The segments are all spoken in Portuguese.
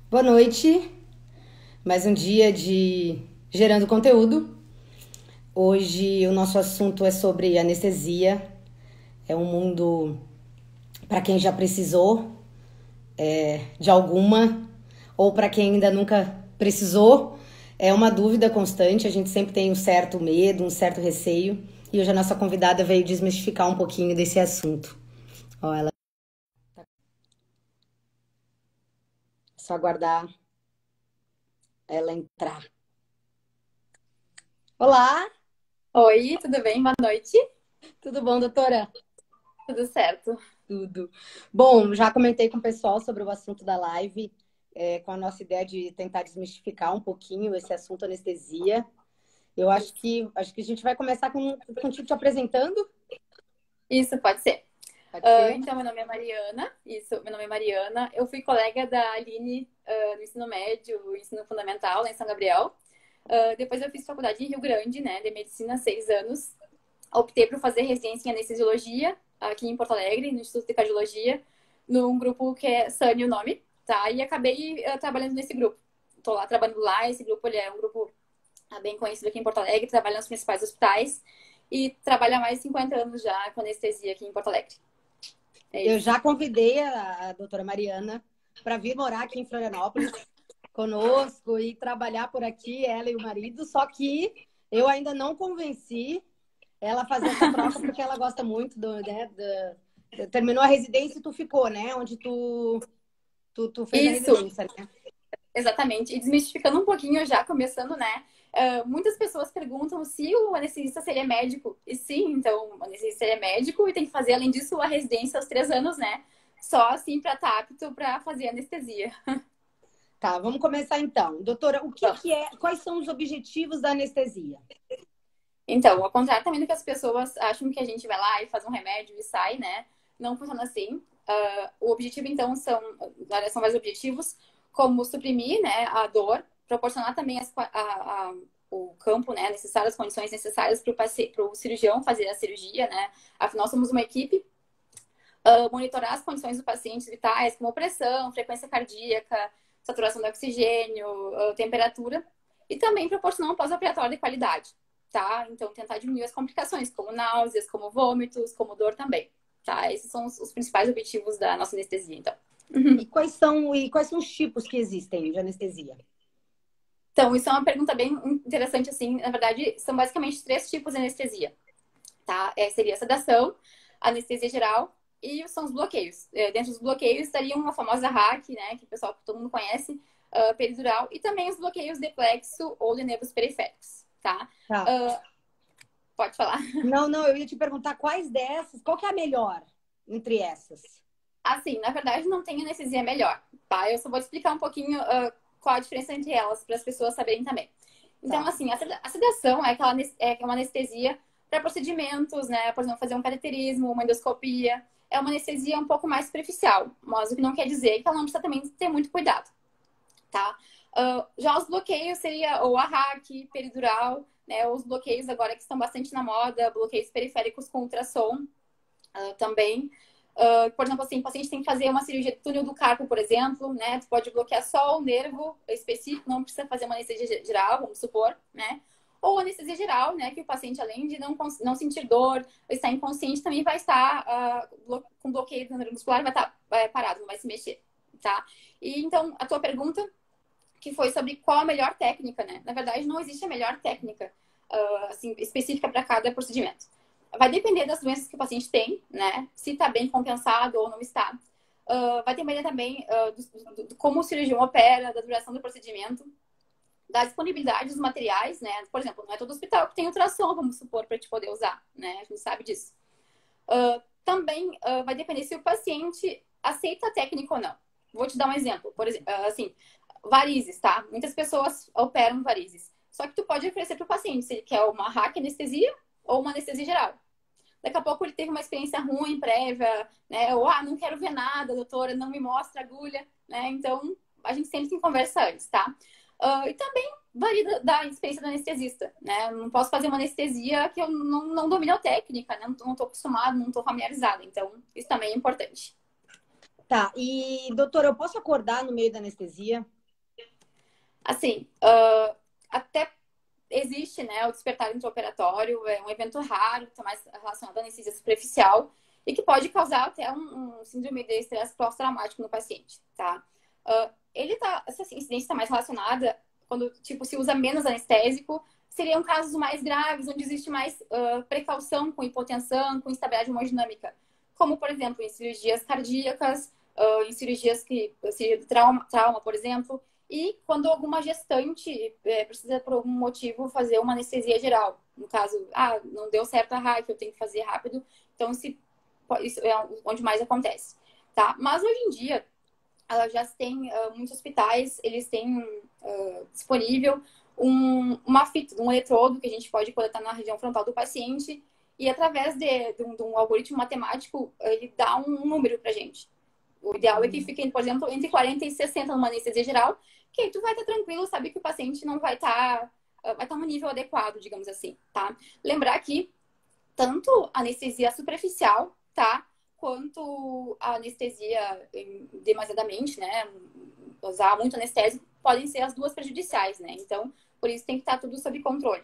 Boa noite, mais um dia de Gerando Conteúdo. Hoje o nosso assunto é sobre anestesia. É um mundo para quem já precisou de alguma ou para quem ainda nunca precisou. É uma dúvida constante, a gente sempre tem um certo medo, um certo receio. E hoje a nossa convidada veio desmistificar um pouquinho desse assunto. Ó, ela é só aguardar ela entrar. Olá, Oi, tudo bem? Boa noite. tudo bom, doutora? Tudo certo. Tudo. Bom, já comentei com o pessoal sobre o assunto da live, com a nossa ideia de tentar desmistificar um pouquinho esse assunto anestesia. Eu acho que a gente vai começar contigo te apresentando. Isso, pode ser. Pode ser? Então, meu nome é Mariana. Isso, meu nome é Mariana. Eu fui colega da Aline, no ensino médio, ensino fundamental, lá em São Gabriel. Depois eu fiz faculdade em Rio Grande, né, de medicina, 6 anos. Optei por fazer residência em anestesiologia, aqui em Porto Alegre, no Instituto de Cardiologia, num grupo que é SANI o nome, tá? E acabei trabalhando nesse grupo. Tô lá trabalhando lá. Esse grupo, ele é um grupo bem conhecido aqui em Porto Alegre, trabalha nos principais hospitais e trabalha há mais de 50 anos já com anestesia aqui em Porto Alegre. É Eu isso. já convidei a doutora Mariana para vir morar aqui em Florianópolis conosco e trabalhar por aqui, ela e o marido, só que eu ainda não convenci ela a fazer essa troca porque ela gosta muito terminou a residência e tu ficou, né? Onde tu fez a Isso, residência, né? exatamente. E desmistificando um pouquinho já, começando, né? Muitas pessoas perguntam se o anestesista seria médico. E sim, então, o anestesista seria médico e tem que fazer, além disso, a residência aos 3 anos, né? Só assim para estar apto para fazer anestesia. Tá, vamos começar então. Doutora, o que Bom, que é, quais são os objetivos da anestesia? então, ao contrário também do que as pessoas acham que a gente vai lá e faz um remédio e sai, né? Não funciona assim. O objetivo, então, são vários objetivos, como suprimir, né, a dor, proporcionar também o campo, né, necessário, as condições necessárias para o cirurgião fazer a cirurgia, né? Afinal, somos uma equipe. Monitorar as condições do paciente vitais, como pressão, frequência cardíaca, saturação de oxigênio, temperatura, e também proporcionar um pós-operatório de qualidade, tá? Então, tentar diminuir as complicações, como náuseas, como vômitos, como dor também, tá? Esses são os principais objetivos da nossa anestesia, então. E quais são os tipos que existem de anestesia? Então, isso é uma pergunta bem interessante, assim. Na verdade, são basicamente 3 tipos de anestesia, tá? Seria a sedação, a anestesia geral e são os bloqueios. Dentro dos bloqueios estariam a famosa hack, né, que o pessoal todo mundo conhece, peridural, e também os bloqueios de plexo ou de nervos periféricos, tá? Tá. Uh, Pode falar. Não, não, eu ia te perguntar quais dessas, qual que é a melhor entre essas? Assim, na verdade, não tem anestesia melhor, tá? Eu só vou te explicar um pouquinho qual a diferença entre elas, para as pessoas saberem também. Então, Tá. assim, a sedação é uma anestesia para procedimentos, né? Por exemplo, fazer um cateterismo, uma endoscopia. É uma anestesia um pouco mais superficial, mas o que não quer dizer que ela não precisa também ter muito cuidado, tá? Já os bloqueios seria ou a hack, peridural, né? Ou os bloqueios agora que estão bastante na moda, bloqueios periféricos com ultrassom também. Por exemplo, assim, o paciente tem que fazer uma cirurgia de túnel do carpo, por exemplo, né? Tu pode bloquear só o nervo específico, não precisa fazer uma anestesia geral, vamos supor, né? Ou anestesia geral, né? Que o paciente, além de não sentir dor, estar inconsciente, também vai estar com bloqueio do nervo muscular, vai estar parado, não vai se mexer, tá? E então, a tua pergunta, que foi sobre qual a melhor técnica, né? Na verdade, não existe a melhor técnica, assim, específica para cada procedimento. Vai depender das doenças que o paciente tem, né? Se está bem compensado ou não está. Vai depender também do como o cirurgião opera, da duração do procedimento, da disponibilidade dos materiais, né? Por exemplo, não é todo hospital que tem ultrassom, vamos supor, para te poder usar, né? A gente sabe disso. Também vai depender se o paciente aceita a técnica ou não. Vou te dar um exemplo. Por exemplo, assim, varizes, tá? Muitas pessoas operam varizes. Só que tu pode oferecer para o paciente se ele quer uma hack anestesia ou uma anestesia geral. Daqui a pouco ele teve uma experiência ruim, prévia, né? Ou, não quero ver nada, doutora, não me mostra a agulha, né? Então, a gente sempre tem conversa antes, tá? E também varia da experiência do anestesista, né? Não posso fazer uma anestesia que eu não domino a técnica, né? Não estou acostumado, não estou familiarizada. Então, isso também é importante. Tá. E, doutora, eu posso acordar no meio da anestesia? Assim, até existe, né, o despertar intraoperatório, é um evento raro, está mais relacionado à anestesia superficial e que pode causar até um síndrome de estresse pós-traumático no paciente, tá? Essa incidência está mais relacionada quando, tipo, se usa menos anestésico, seriam casos mais graves, onde existe mais precaução com hipotensão, com instabilidade hemodinâmica, como, por exemplo, em cirurgias cardíacas, em cirurgias cirurgia de trauma, por exemplo, e quando alguma gestante precisa, por algum motivo, fazer uma anestesia geral. No caso, não deu certo a hack, eu tenho que fazer rápido. Então, isso é onde mais acontece. Tá? Mas, hoje em dia, já tem muitos hospitais, eles têm disponível uma fita, um eletrodo que a gente pode coletar na região frontal do paciente e, através de um algoritmo matemático, ele dá um número pra gente. O ideal é que fique, por exemplo, entre 40 e 60 numa anestesia geral, que aí tu vai estar tranquilo, sabe que o paciente não vai estar no nível adequado, digamos assim, tá? Lembrar que tanto a anestesia superficial, tá? Quanto a anestesia demasiadamente, né? Usar muito anestésico, podem ser as duas prejudiciais, né? Então, por isso tem que estar tudo sob controle.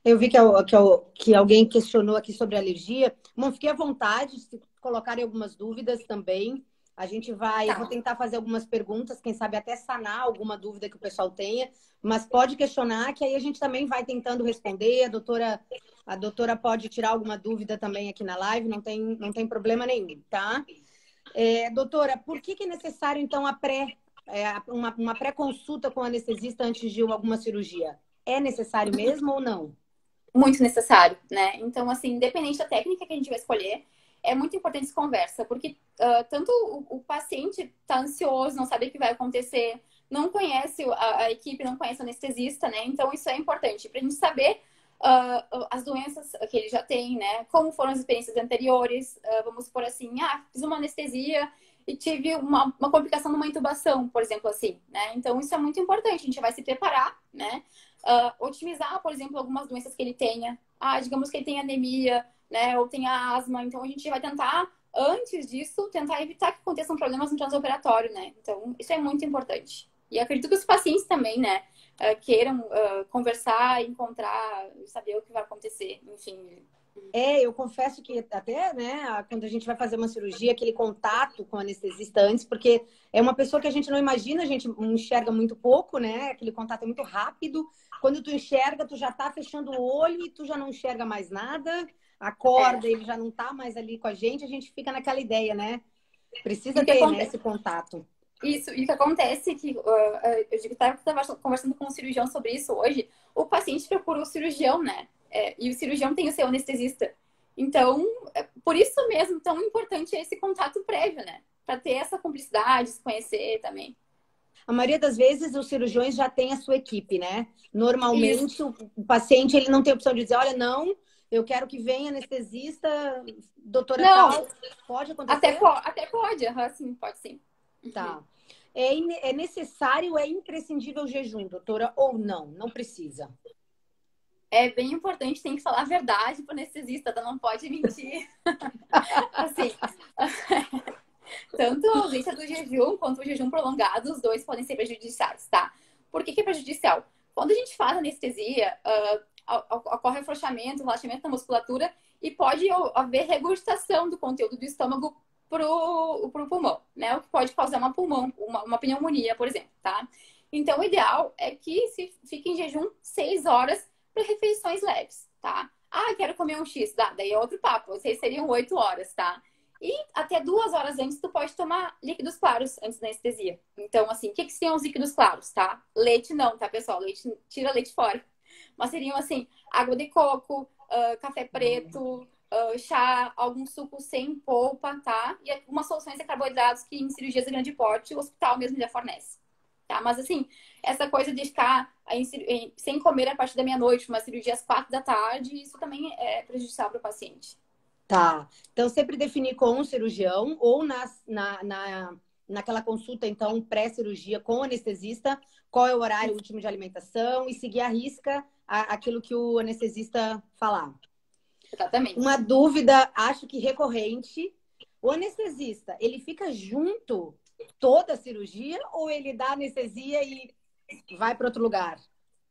Eu vi que alguém questionou aqui sobre alergia. Bom, fiquei à vontade, se colocarem algumas dúvidas também. Eu vou tentar fazer algumas perguntas, quem sabe até sanar alguma dúvida que o pessoal tenha, mas pode questionar, que aí a gente também vai tentando responder. A doutora pode tirar alguma dúvida também aqui na live, não tem problema nenhum, tá? Doutora, por que é necessário, então, uma pré-consulta com o anestesista antes de alguma cirurgia? É necessário mesmo ou não? Muito necessário, né? Então, assim, independente da técnica que a gente vai escolher, é muito importante essa conversa, porque tanto o paciente está ansioso, não sabe o que vai acontecer, não conhece a equipe, não conhece o anestesista, né? Então, isso é importante para a gente saber as doenças que ele já tem, né? Como foram as experiências anteriores. Vamos supor assim, fiz uma anestesia e tive uma complicação numa intubação, por exemplo, assim, né? Então, isso é muito importante. A gente vai se preparar, né? Otimizar, por exemplo, algumas doenças que ele tenha. Digamos que ele tenha anemia, né? Ou tenha asma. Então, a gente vai tentar, antes disso, tentar evitar que aconteçam problemas no transoperatório, né? Então, isso é muito importante. E acredito que os pacientes também, né? Queiram conversar, encontrar, saber o que vai acontecer, enfim. Eu confesso que até, né, quando a gente vai fazer uma cirurgia, aquele contato com o anestesista antes, porque é uma pessoa que a gente não imagina, a gente enxerga muito pouco, né? Aquele contato é muito rápido. Quando tu enxerga, tu já tá fechando o olho e tu já não enxerga mais nada. Acorda, ele já não tá mais ali com a gente fica naquela ideia, né? Precisa ter, né, esse contato. Isso, e o que acontece é que eu digo, estava conversando com um cirurgião sobre isso hoje, o paciente procura o cirurgião, né? E o cirurgião tem o seu anestesista. Então, por isso mesmo, tão importante é esse contato prévio, né? Para ter essa cumplicidade, se conhecer também. A maioria das vezes os cirurgiões já têm a sua equipe, né? Normalmente o paciente ele não tem opção de dizer, olha, não, eu quero que venha anestesista, doutora não, tal. Pode acontecer? Até pode, sim, pode sim. Tá. É necessário, é imprescindível o jejum, doutora, ou não? Não precisa. É bem importante, tem que falar a verdade para o anestesista, tá? Não pode mentir. Assim, tanto a ausência do jejum quanto o jejum prolongado, os dois podem ser prejudiciais, tá? Por que é prejudicial? Quando a gente faz anestesia, ocorre afrouxamento, relaxamento da musculatura e pode haver regurgitação do conteúdo do estômago pro pulmão, né? O que pode causar uma pneumonia, por exemplo, tá? Então, o ideal é que se fique em jejum 6 horas para refeições leves, tá? Quero comer um X, daí é outro papo. Vocês seriam 8 horas, tá? E até 2 horas antes, tu pode tomar líquidos claros antes da anestesia. Então, assim, o que seriam os líquidos claros, tá? Leite não, tá, pessoal? Tira leite fora. Mas seriam, assim, água de coco, café preto, chá, algum suco sem polpa, tá? E algumas soluções de carboidratos que em cirurgias de grande porte o hospital mesmo já fornece. Tá? Mas, assim, essa coisa de ficar sem comer a partir da meia-noite, uma cirurgia às 4 da tarde, isso também é prejudicial para o paciente. Tá. Então, sempre definir com um cirurgião ou naquela consulta, então, pré-cirurgia com o anestesista, qual é o horário último de alimentação e seguir à risca aquilo que o anestesista falar. Exatamente. Uma dúvida, acho que recorrente. O anestesista, ele fica junto toda a cirurgia ou ele dá anestesia e vai para outro lugar.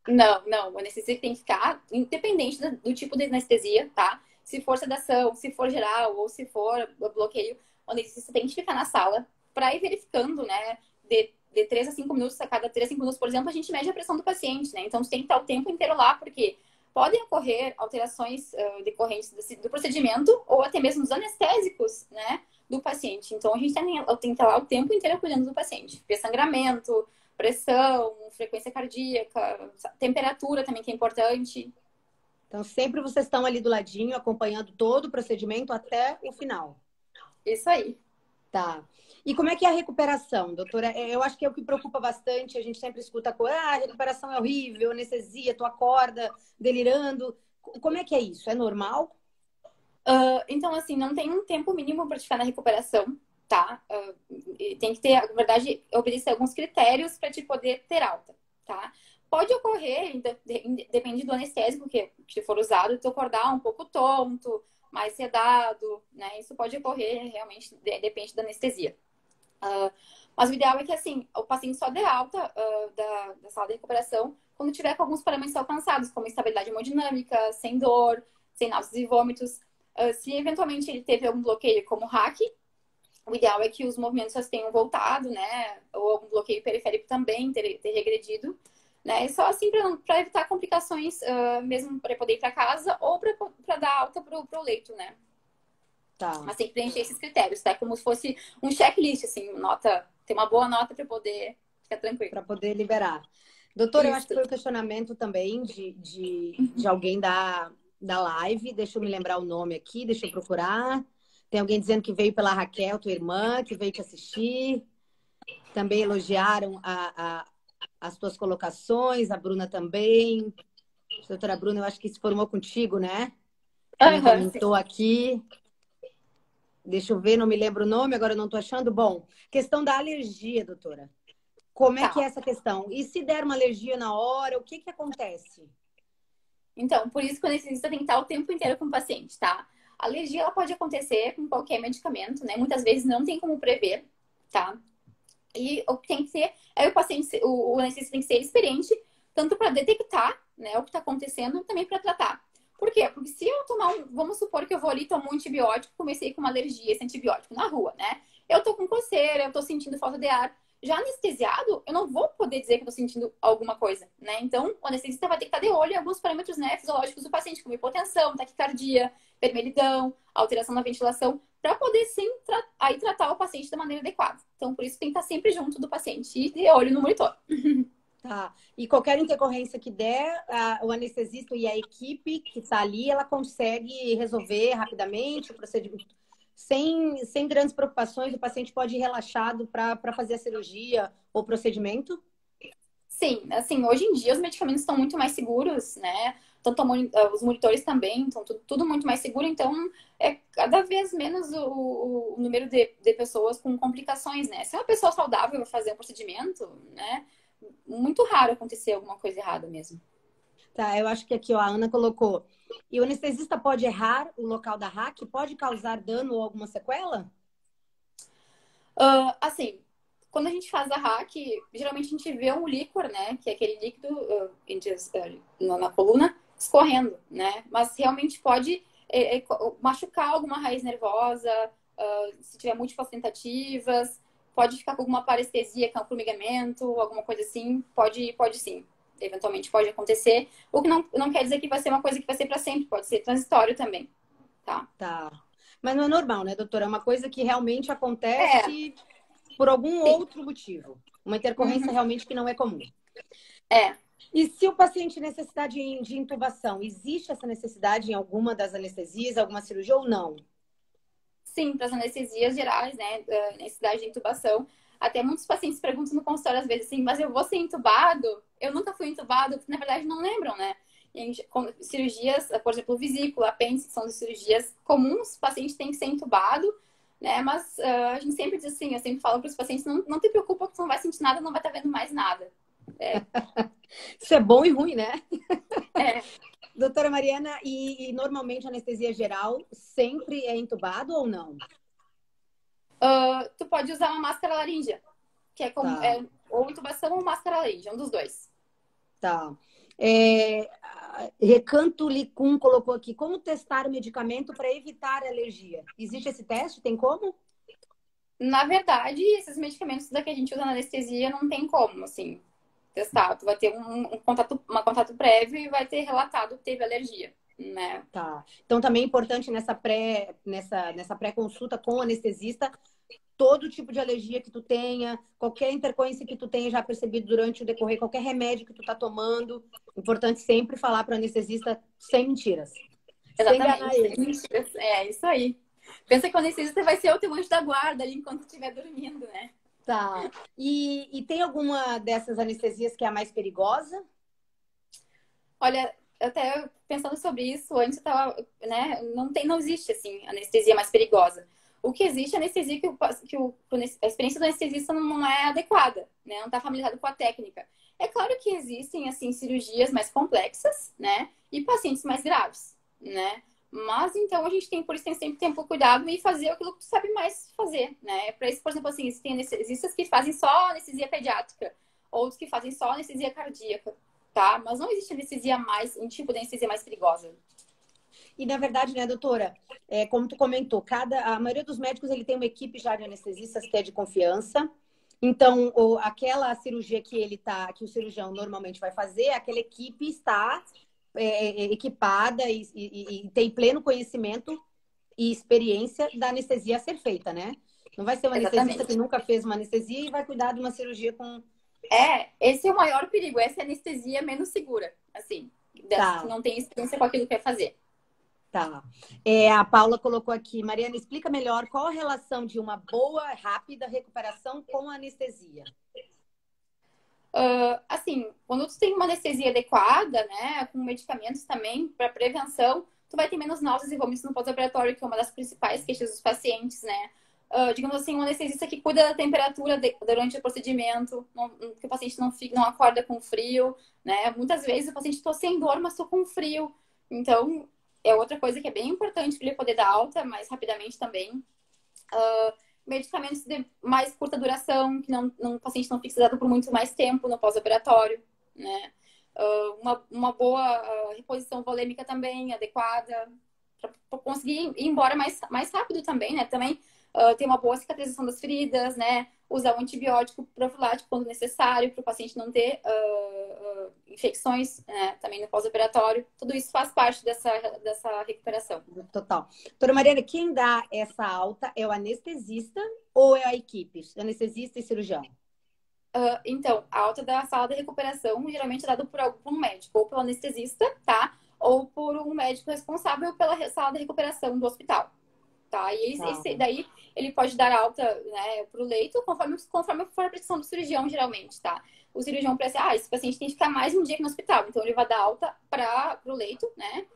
Não. O anestesista tem que ficar, independente do tipo de anestesia, tá? Se for sedação, se for geral ou se for bloqueio, o anestesista tem que ficar na sala para ir verificando, né? De 3 a 5 minutos, a cada 3 a 5 minutos, por exemplo, a gente mede a pressão do paciente, né? Então, você tem que estar o tempo inteiro lá, porque podem ocorrer alterações decorrentes do procedimento ou até mesmo dos anestésicos, né? Do paciente. Então, a gente tem que estar lá o tempo inteiro cuidando do paciente. Ver sangramento, pressão, frequência cardíaca, temperatura também que é importante. Então, sempre vocês estão ali do ladinho, acompanhando todo o procedimento até o final. Isso aí. Tá. E como é que é a recuperação, doutora? Eu acho que é o que preocupa bastante. A gente sempre escuta a recuperação é horrível, anestesia, tu acorda delirando. Como é que é isso? É normal? Então, assim, não tem um tempo mínimo para ficar na recuperação, tá? Tem que ter, na verdade, obedecer alguns critérios para te poder ter alta, tá? Pode ocorrer, depende do anestésico que for usado, tu acordar um pouco tonto, mais sedado, né? Isso pode ocorrer, realmente, depende da anestesia. Mas o ideal é que, assim, o paciente só dê alta da sala de recuperação quando tiver com alguns parâmetros alcançados, como estabilidade hemodinâmica, sem dor, sem náuseas e vômitos. Se eventualmente ele teve algum bloqueio, como hack, o ideal é que os movimentos já tenham voltado, né? Ou algum bloqueio periférico também ter regredido, né? Só assim para evitar complicações, mesmo para poder ir para casa ou para dar alta para o leito, né? Tá. Mas tem que preencher esses critérios, tá? Como se fosse um checklist, assim, ter uma boa nota para poder ficar tranquilo. Para poder liberar. Doutora, eu acho que Isso. foi um questionamento também de alguém da live. Deixa eu me lembrar o nome aqui, deixa eu procurar. Tem alguém dizendo que veio pela Raquel, tua irmã, que veio te assistir. Também elogiaram as tuas colocações, a Bruna também. A doutora Bruna, eu acho que se formou contigo, né? Também comentou aqui. Deixa eu ver, não me lembro o nome, agora eu não estou achando. Bom, questão da alergia, doutora. Como é que é essa questão? E se der uma alergia na hora, o que que acontece? Então, por isso que o anestesista tem que estar o tempo inteiro com o paciente, tá? A alergia, ela pode acontecer com qualquer medicamento, né? Muitas vezes não tem como prever, tá? E o que tem que ser é o anestesista tem que ser experiente, tanto para detectar, né, o que está acontecendo, também para tratar. Por quê? Porque se eu vamos supor que eu vou ali tomar um antibiótico, comecei com uma alergia, esse antibiótico na rua, né? Eu tô com coceira, eu tô sentindo falta de ar. Já anestesiado, eu não vou poder dizer que eu tô sentindo alguma coisa, né? Então, o anestesista vai ter que estar de olho em alguns parâmetros, né, fisiológicos do paciente, como hipotensão, taquicardia, vermelhidão, alteração na ventilação, para poder sim aí tratar o paciente da maneira adequada. Então, por isso tem que estar sempre junto do paciente e de olho no monitor. Tá. E qualquer intercorrência que der, o anestesista e a equipe que está ali, ela consegue resolver rapidamente o procedimento. Sem grandes preocupações, o paciente pode ir relaxado para fazer a cirurgia ou procedimento? Sim, assim, hoje em dia os medicamentos estão muito mais seguros, né? Os monitores também, estão tudo muito mais seguro, então é cada vez menos o número de pessoas com complicações, né? Se é uma pessoa saudável vai fazer um procedimento, né? Muito raro acontecer alguma coisa errada mesmo. Tá, eu acho que aqui ó, a Ana colocou. E o anestesista pode errar o local da hack? Pode causar dano ou alguma sequela? Assim, quando a gente faz a hack, geralmente a gente vê um líquor, né? Que é aquele líquido na coluna escorrendo, né? Mas realmente pode machucar alguma raiz nervosa, se tiver múltiplas tentativas, pode ficar com alguma parestesia, que é um formigamento, alguma coisa assim, pode sim. Eventualmente pode acontecer. O que não quer dizer que vai ser uma coisa que vai ser para sempre, pode ser transitório também, tá? Tá. Mas não é normal, né, doutora? É uma coisa que realmente É, acontece por algum sim. outro motivo. Uma intercorrência realmente que não é comum. É. E se o paciente necessitar de intubação, existe essa necessidade em alguma das anestesias, alguma cirurgia ou não? Sim, para as anestesias gerais, né? Necessidade de intubação. Até muitos pacientes perguntam no consultório às vezes assim, mas eu vou ser intubado? Eu nunca fui intubado, porque na verdade não lembram, né? Cirurgias, por exemplo, vesícula, apêndice, são cirurgias comuns, o paciente tem que ser intubado, né? Mas a gente sempre diz assim, eu sempre falo para os pacientes, não te preocupa que tu não vai sentir nada, não vai estar vendo mais nada. Isso é bom e ruim, né? É. Doutora Mariana, e normalmente a anestesia geral sempre é entubado ou não? Tu pode usar uma máscara laríngea, que é como, Tá. ou intubação ou máscara laser, um dos dois. Tá. É, Recanto Licum colocou aqui, como testar o medicamento para evitar alergia? Existe esse teste? Tem como? Na verdade, esses medicamentos que a gente usa na anestesia não tem como, assim, testar. Tu vai ter um contato prévio e vai ter relatado que teve alergia, né? Tá. Então também é importante nessa pré-consulta com o anestesista, todo tipo de alergia que tu tenha, qualquer intercorrência que tu tenha já percebido durante o decorrer, qualquer remédio que tu tá tomando, importante sempre falar para o anestesista sem mentiras. Sem enganar Exatamente. ele. É isso aí. Pensa que o anestesista vai ser o teu anjo da guarda ali enquanto estiver dormindo, né? Tá. E tem alguma dessas anestesias que é a mais perigosa? Olha, até pensando sobre isso, antes eu tava, né? Não existe, assim, anestesia mais perigosa. O que existe é anestesia a experiência do anestesista não é adequada, né? Não está familiarizado com a técnica. É claro que existem, assim, cirurgias mais complexas, né? E pacientes mais graves, né? Mas, então, a gente tem, por isso, tem sempre ter um pouco cuidado e fazer aquilo que tu sabe mais fazer, né? Para isso, por exemplo, assim, existem anestesistas que fazem só anestesia pediátrica, outros que fazem só anestesia cardíaca, tá? Mas não existe anestesia um tipo de anestesia mais perigosa. E na verdade, né, doutora, como tu comentou, a maioria dos médicos ele tem uma equipe já de anestesistas que é de confiança. Então, aquela cirurgia que o cirurgião normalmente vai fazer, aquela equipe está equipada e tem pleno conhecimento e experiência da anestesia a ser feita, né? Não vai ser um anestesista Exatamente. que nunca fez uma anestesia e vai cuidar de uma cirurgia com. Esse é o maior perigo. Essa é a anestesia menos segura, assim, das que Tá, não tem experiência com aquilo que quer fazer. tá. A Paula colocou aqui, Mariana, explica melhor qual a relação de uma boa, rápida recuperação com a anestesia. Assim, quando tu tem uma anestesia adequada, né, com medicamentos também para prevenção, tu vai ter menos náuseas e vômitos no pós-operatório, que é uma das principais queixas dos pacientes, né? Digamos assim, um anestesista que cuida da temperatura durante o procedimento, que o paciente não acorda com frio, né? Muitas vezes o paciente tô sem dor, mas tô com frio. Então, é outra coisa que é bem importante para ele poder dar alta mais rapidamente também. Medicamentos de mais curta duração, que o paciente não fique sedado por muito mais tempo no pós-operatório, né? Uma boa reposição volêmica também adequada, para conseguir ir embora mais rápido também, né? Também ter uma boa cicatrização das feridas, né? Usar o antibiótico profilático quando necessário, para o paciente não ter infecções, né? Também no pós-operatório. Tudo isso faz parte dessa recuperação. Total. Doutora Mariana, quem dá essa alta é o anestesista ou é a equipe? Anestesista e cirurgião? Então, a alta da sala de recuperação geralmente é dada por um médico, ou pelo anestesista, tá? Ou por um médico responsável pela sala de recuperação do hospital, tá? E daí ele pode dar alta, né, pro leito conforme for a prescrição do cirurgião, geralmente, tá? O cirurgião pensa, esse paciente tem que ficar mais um dia aqui no hospital, então ele vai dar alta pro leito, né?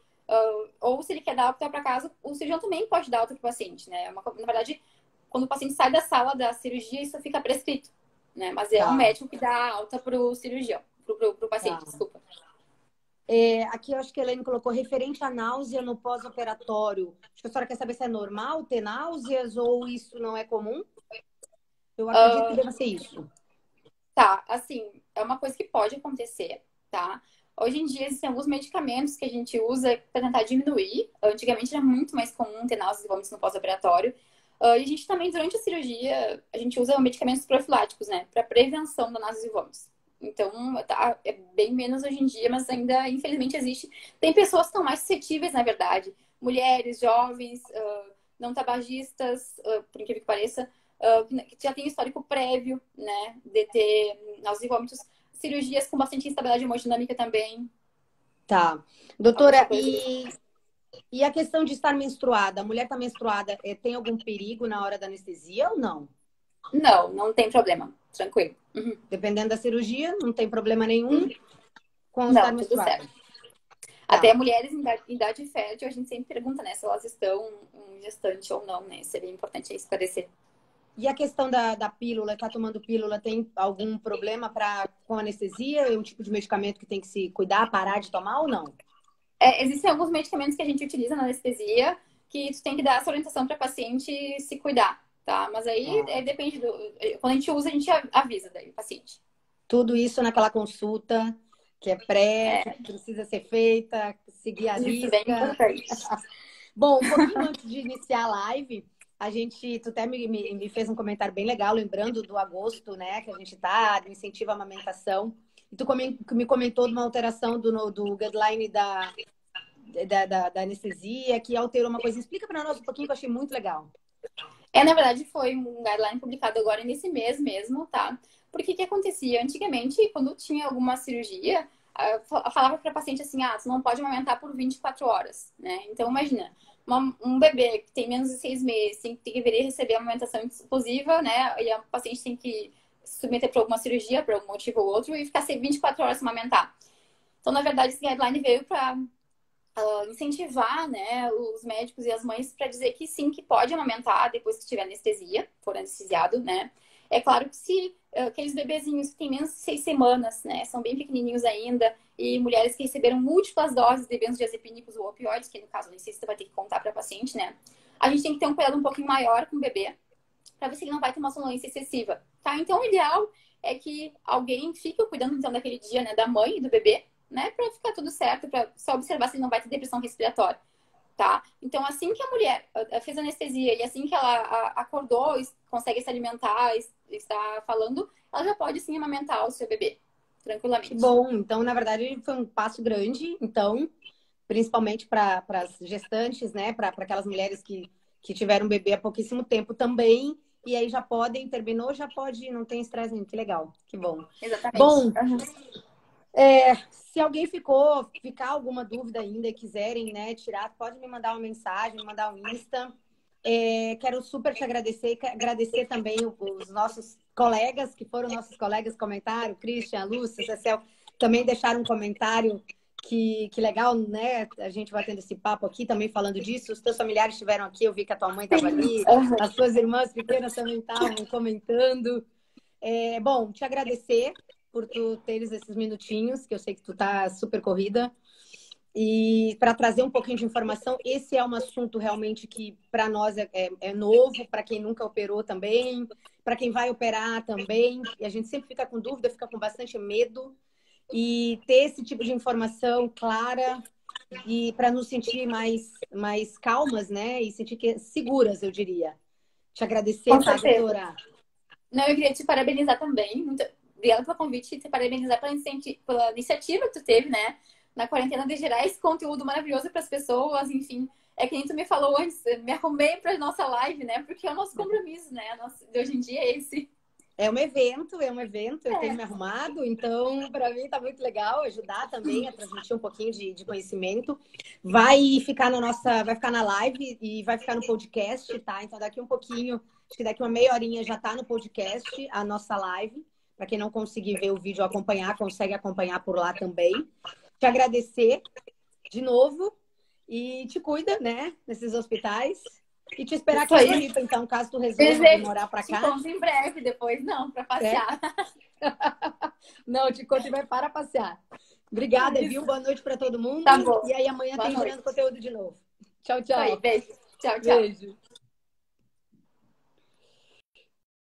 Ou se ele quer dar alta para casa, o cirurgião também pode dar alta pro paciente, né? Na verdade, quando o paciente sai da sala da cirurgia, isso fica prescrito, né? Mas é um médico que dá alta pro cirurgião, pro paciente, desculpa. Aqui eu acho que a Helene colocou referente à náusea no pós-operatório. Acho que a senhora quer saber se é normal ter náuseas ou isso não é comum? Eu acredito que deva ser isso. Tá, assim, é uma coisa que pode acontecer, tá? Hoje em dia existem alguns medicamentos que a gente usa para tentar diminuir. Antigamente era muito mais comum ter náuseas e vômitos no pós-operatório. E a gente também, durante a cirurgia, a gente usa medicamentos profiláticos, né? Para prevenção da náuseas e vômitos. Então, é bem menos hoje em dia, mas ainda, infelizmente, existe. Tem pessoas que estão mais suscetíveis, na verdade. Mulheres, jovens, não tabagistas, por incrível que pareça, que já tem histórico prévio, né? De ter náuseas e vômitos. Cirurgias com bastante instabilidade hemodinâmica também. Tá. Doutora, e a questão de estar menstruada? A mulher está menstruada, tem algum perigo na hora da anestesia ou não? Não tem problema. Tranquilo. Uhum. Dependendo da cirurgia, não tem problema nenhum com estar Não, tudo menstruada. certo. Tá. Até mulheres em idade fértil, a gente sempre pergunta, né, se elas estão em gestante ou não, né? Seria importante esclarecer. E a questão da pílula, tá tomando pílula, tem algum problema com anestesia? É um tipo de medicamento que tem que se cuidar, parar de tomar ou não? Existem alguns medicamentos que a gente utiliza na anestesia que tu tem que dar essa orientação para paciente se cuidar, tá? Mas aí É. depende do... Quando a gente usa, a gente avisa daí o paciente. Tudo isso naquela consulta que é pré, que É, precisa ser feita, seguir a isso é bem risca. importante. Bom, um pouquinho antes de iniciar a live, tu até me fez um comentário bem legal, lembrando do agosto, né, que a gente tá, do incentivo à amamentação. E tu me comentou de uma alteração do guideline da anestesia, que alterou uma coisa. Explica para nós um pouquinho, que eu achei muito legal. Na verdade, foi um guideline publicado agora nesse mês mesmo, tá? Porque o que acontecia? Antigamente, quando tinha alguma cirurgia, falava para paciente assim, tu não pode amamentar por 24 horas, né? Então, imagina, um bebê que tem menos de 6 meses, deveria receber amamentação exclusiva, né? E a paciente tem que se submeter para alguma cirurgia, por algum motivo ou outro, e ficar 24 horas sem amamentar. Então, na verdade, esse guideline veio para incentivar, né, os médicos e as mães para dizer que sim, que pode amamentar depois que tiver anestesia, for anestesiado, né? É claro que se aqueles bebezinhos que têm menos de 6 semanas, né, são bem pequenininhos ainda, e mulheres que receberam múltiplas doses de benzodiazepínicos ou opioides, que no caso o anestesista vai ter que contar para a paciente, né? A gente tem que ter um cuidado um pouquinho maior com o bebê, para ver se ele não vai ter uma sonolência excessiva, tá? Então o ideal é que alguém fique cuidando então daquele dia, né, da mãe e do bebê, né, para ficar tudo certo, para só observar se ele não vai ter depressão respiratória, tá? Então, assim que a mulher fez anestesia e assim que ela acordou, consegue se alimentar, está falando, ela já pode sim amamentar o seu bebê, tranquilamente. Que bom. Então, na verdade, foi um passo grande, então, principalmente para as gestantes, né, para aquelas mulheres que tiveram bebê há pouquíssimo tempo também. E aí já podem, terminou, já pode, não tem estresse nenhum. Que legal, que bom. Exatamente. Bom, se alguém ficar alguma dúvida ainda e quiserem, né, tirar, pode me mandar uma mensagem, me mandar um Insta. Quero super te agradecer também os nossos colegas, que foram nossos colegas, comentaram, Christian, Lúcia, Cecel, também deixaram um comentário que legal, né? A gente vai tendo esse papo aqui também falando disso. Os teus familiares estiveram aqui, eu vi que a tua mãe estava ali, as tuas irmãs pequenas também estavam comentando. Bom, te agradecer por tu teres esses minutinhos, que eu sei que tu tá super corrida. E para trazer um pouquinho de informação, esse é um assunto realmente que para nós é novo, para quem nunca operou também, para quem vai operar também. E a gente sempre fica com dúvida, fica com bastante medo. E ter esse tipo de informação clara e para nos sentir mais calmas, né? E sentir seguras, eu diria. Te agradecer, Com tá, certeza. doutora? Não, eu queria te parabenizar também. Muito obrigada pelo convite e te parabenizar pela iniciativa que tu teve, né? Na quarentena de gerar esse conteúdo maravilhoso para as pessoas, enfim. É que nem tu me falou antes, me arrumei para nossa live, né? Porque é o nosso compromisso, né? De hoje em dia é esse. É um evento, eu tenho me arrumado, então para mim tá muito legal ajudar também a transmitir um pouquinho de conhecimento. Vai ficar na live e vai ficar no podcast, tá? Então daqui um pouquinho, acho que daqui uma meia horinha já tá no podcast a nossa live. Para quem não conseguir ver o vídeo acompanhar, consegue acompanhar por lá também. Te agradecer de novo e te cuida, né, nesses hospitais. E te esperar aqui em Floripa, então, caso tu resolva vir morar pra cá. Te conto em breve, depois não, pra passear. Não, te conto e vai para passear. Obrigada, viu? Boa noite pra todo mundo. Tá bom. E aí amanhã tem Gerando Conteúdo de novo. Tchau, tchau. Beijo. Tchau, tchau. Beijo.